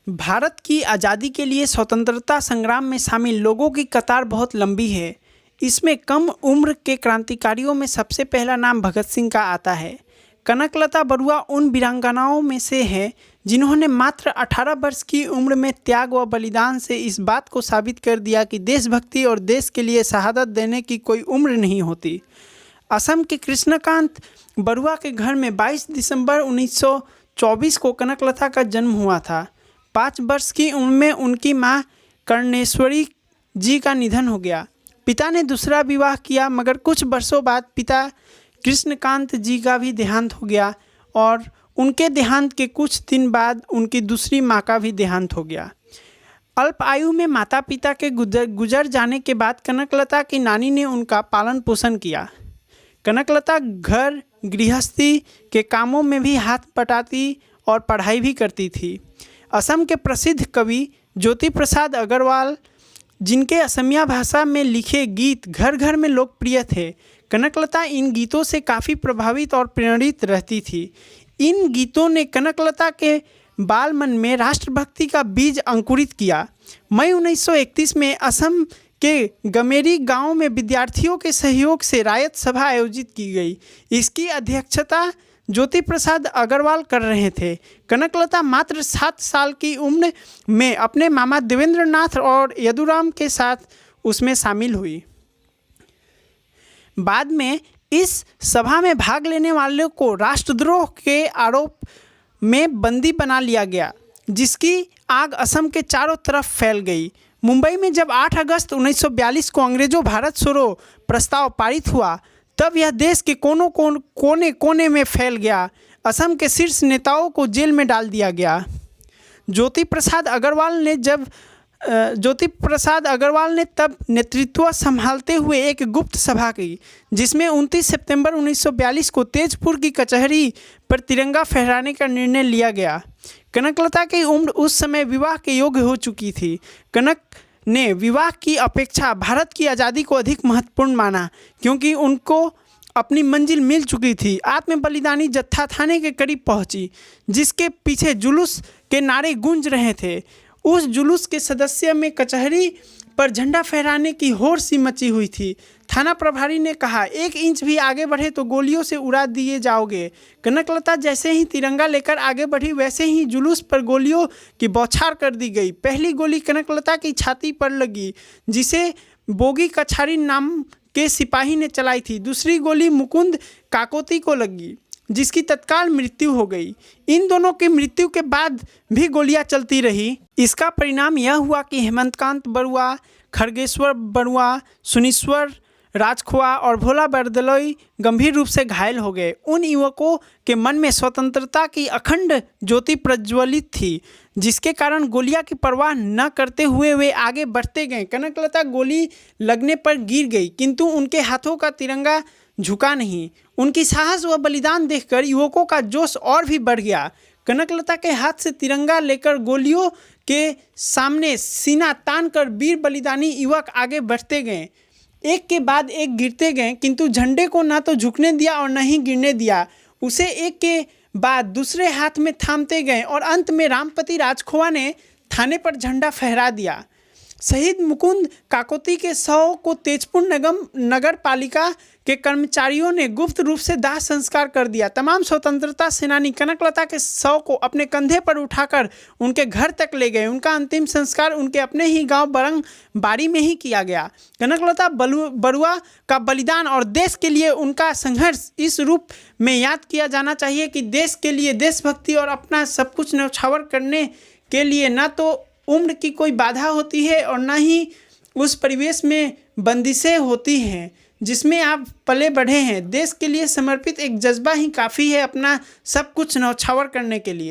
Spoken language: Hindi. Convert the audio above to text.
भारत की आज़ादी के लिए स्वतंत्रता संग्राम में शामिल लोगों की कतार बहुत लंबी है। इसमें कम उम्र के क्रांतिकारियों में सबसे पहला नाम भगत सिंह का आता है। कनकलता बरुआ उन वीरांगनाओं में से है जिन्होंने मात्र 18 वर्ष की उम्र में त्याग व बलिदान से इस बात को साबित कर दिया कि देशभक्ति और देश के लिए शहादत देने की कोई उम्र नहीं होती। असम के कृष्णकांत बरुआ के घर में 22 दिसंबर 1924 को कनकलता का जन्म हुआ था। 5 वर्ष की उम्र में उनकी मां कर्णेश्वरी जी का निधन हो गया। पिता ने दूसरा विवाह किया, मगर कुछ वर्षों बाद पिता कृष्णकांत जी का भी देहांत हो गया और उनके देहांत के कुछ दिन बाद उनकी दूसरी मां का भी देहांत हो गया। अल्प आयु में माता पिता के गुजर जाने के बाद कनकलता की नानी ने उनका पालन पोषण किया। कनकलता घर गृहस्थी के कामों में भी हाथ बटाती और पढ़ाई भी करती थी। असम के प्रसिद्ध कवि ज्योति प्रसाद अग्रवाल, जिनके असमिया भाषा में लिखे गीत घर घर में लोकप्रिय थे, कनकलता इन गीतों से काफ़ी प्रभावित और प्रेरित रहती थी। इन गीतों ने कनकलता के बाल मन में राष्ट्रभक्ति का बीज अंकुरित किया। मई 1931 में असम के गमेरी गांव में विद्यार्थियों के सहयोग से रायत सभा आयोजित की गई। इसकी अध्यक्षता ज्योति प्रसाद अग्रवाल कर रहे थे। कनकलता मात्र 7 साल की उम्र में अपने मामा देवेंद्र नाथ और यदुराम के साथ उसमें शामिल हुई। बाद में इस सभा में भाग लेने वालों को राष्ट्रद्रोह के आरोप में बंदी बना लिया गया, जिसकी आग असम के चारों तरफ फैल गई। मुंबई में जब 8 अगस्त 1942 को अंग्रेजों भारत छोड़ो प्रस्ताव पारित हुआ, तब यह देश के कोने कोने में फैल गया। असम के शीर्ष नेताओं को जेल में डाल दिया गया। ज्योति प्रसाद अग्रवाल ने तब नेतृत्व संभालते हुए एक गुप्त सभा की, जिसमें 29 सितंबर 1942 को तेजपुर की कचहरी पर तिरंगा फहराने का निर्णय लिया गया। कनकलता की उम्र उस समय विवाह के योग्य हो चुकी थी। कनक ने विवाह की अपेक्षा भारत की आज़ादी को अधिक महत्वपूर्ण माना, क्योंकि उनको अपनी मंजिल मिल चुकी थी। आत्म बलिदानी जत्था थाने के करीब पहुंची, जिसके पीछे जुलूस के नारे गूंज रहे थे। उस जुलूस के सदस्य में कचहरी पर झंडा फहराने की होड़ सी मची हुई थी। थाना प्रभारी ने कहा, 1 इंच भी आगे बढ़े तो गोलियों से उड़ा दिए जाओगे। कनकलता जैसे ही तिरंगा लेकर आगे बढ़ी, वैसे ही जुलूस पर गोलियों की बौछार कर दी गई। पहली गोली कनकलता की छाती पर लगी, जिसे बोगी कछारी नाम के सिपाही ने चलाई थी। दूसरी गोली मुकुंद काकोती को लगी, जिसकी तत्काल मृत्यु हो गई। इन दोनों की मृत्यु के बाद भी गोलियां चलती रही। इसका परिणाम यह हुआ कि हेमंतकांत बरुआ, खड़गेश्वर बरुआ, सुनीश्वर राजखोआ और भोला बरदलोई गंभीर रूप से घायल हो गए। उन युवकों के मन में स्वतंत्रता की अखंड ज्योति प्रज्वलित थी, जिसके कारण गोलियां की परवाह न करते हुए वे आगे बढ़ते गए। कनकलता गोली लगने पर गिर गई, किंतु उनके हाथों का तिरंगा झुका नहीं। उनकी साहस व बलिदान देखकर युवकों का जोश और भी बढ़ गया। कनकलता के हाथ से तिरंगा लेकर गोलियों के सामने सीना तान कर वीर बलिदानी युवक आगे बढ़ते गए। एक के बाद एक गिरते गए, किंतु झंडे को ना तो झुकने दिया और न ही गिरने दिया। उसे एक के बाद दूसरे हाथ में थामते गए और अंत में रामपति राजखोआ ने थाने पर झंडा फहरा दिया। शहीद मुकुंद काकोती के शव को तेजपुर नगर पालिका के कर्मचारियों ने गुप्त रूप से दाह संस्कार कर दिया। तमाम स्वतंत्रता सेनानी कनकलता के शव को अपने कंधे पर उठाकर उनके घर तक ले गए। उनका अंतिम संस्कार उनके अपने ही गांव बरंग बाड़ी में ही किया गया। कनकलता बरुआ का बलिदान और देश के लिए उनका संघर्ष इस रूप में याद किया जाना चाहिए कि देश के लिए देशभक्ति और अपना सब कुछ न्यौछावर करने के लिए न तो उम्र की कोई बाधा होती है और न ही उस परिवेश में बंदिशें होती हैं जिसमें आप पले बढ़े हैं। देश के लिए समर्पित एक जज्बा ही काफ़ी है अपना सब कुछ न्यौछावर करने के लिए।